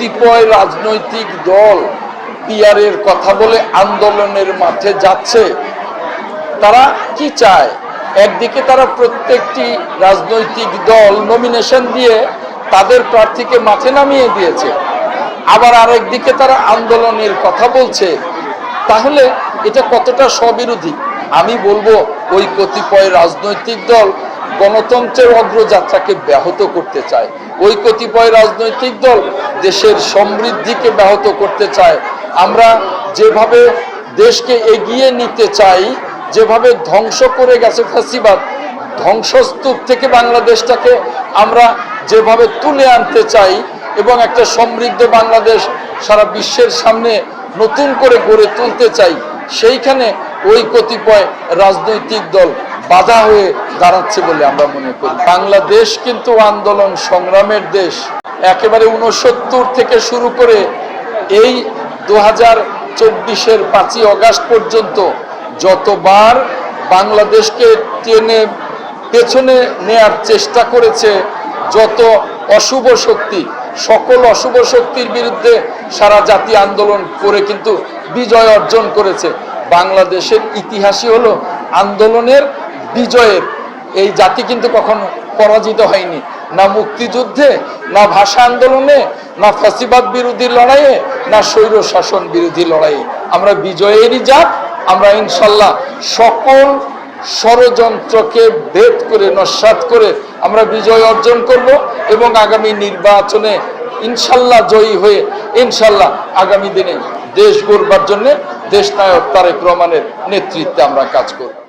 কতিপয় রাজনৈতিক দল পিয়ারের কথা বলে আন্দোলনের মাঠে যাচ্ছে, তারা কি চায়? একদিকে তারা প্রত্যেকটি রাজনৈতিক দল নমিনেশন দিয়ে তাদের প্রার্থীকে মাঠে নামিয়ে দিয়েছে, আবার আরেকদিকে তারা আন্দোলনের কথা বলছে। তাহলে এটা কতটা স্ববিরোধী? আমি বলবো ওই কতিপয় রাজনৈতিক দল গণতন্ত্রের অগ্রযাত্রাকে ব্যাহত করতে চায়, ওই কতিপয় রাজনৈতিক দল দেশের সমৃদ্ধিকে ব্যাহত করতে চায়। আমরা যেভাবে দেশকে এগিয়ে নিতে চাই, যেভাবে ধ্বংস করে গেছে ফ্যাসিবাদ, ধ্বংসস্তূপ থেকে বাংলাদেশটাকে আমরা যেভাবে তুলে আনতে চাই এবং একটা সমৃদ্ধ বাংলাদেশ সারা বিশ্বের সামনে নতুন করে গড়ে তুলতে চাই, সেইখানে ওই কতিপয় রাজনৈতিক দল বাধা হয়ে দাঁড়াচ্ছে বলে আমরা মনে করি। বাংলাদেশ কিন্তু আন্দোলন সংগ্রামের দেশ। একেবারে 69 থেকে শুরু করে এই 2024-এর 5ই আগস্ট পর্যন্ত যতবার বাংলাদেশকে টেনে পেছনে নেয়ার চেষ্টা করেছে যত অশুভ শক্তি, সকল অশুভ শক্তির বিরুদ্ধে সারা জাতি আন্দোলন করে কিন্তু বিজয় অর্জন করেছে। বাংলাদেশের ইতিহাসই হলো আন্দোলনের বিজয়ের। এই জাতি কিন্তু কখনো পরাজিত হয়নি, না মুক্তিযুদ্ধে, না ভাষা আন্দোলনে, না ফ্যাসিবাদ বিরোধী লড়াইয়ে, না স্বৈর শাসন বিরোধী লড়াইয়ে। আমরা বিজয়েরই জাত। আমরা ইনশাল্লাহ সকল ষড়যন্ত্রকে ভেদ করে নস্যাৎ করে আমরা বিজয় অর্জন করব এবং আগামী নির্বাচনে ইনশাল্লাহ জয়ী হয়ে ইনশাল্লাহ আগামী দিনে দেশ গড়বার জন্য দেশনায়ক তারেক রহমানের নেতৃত্বে আমরা কাজ করব।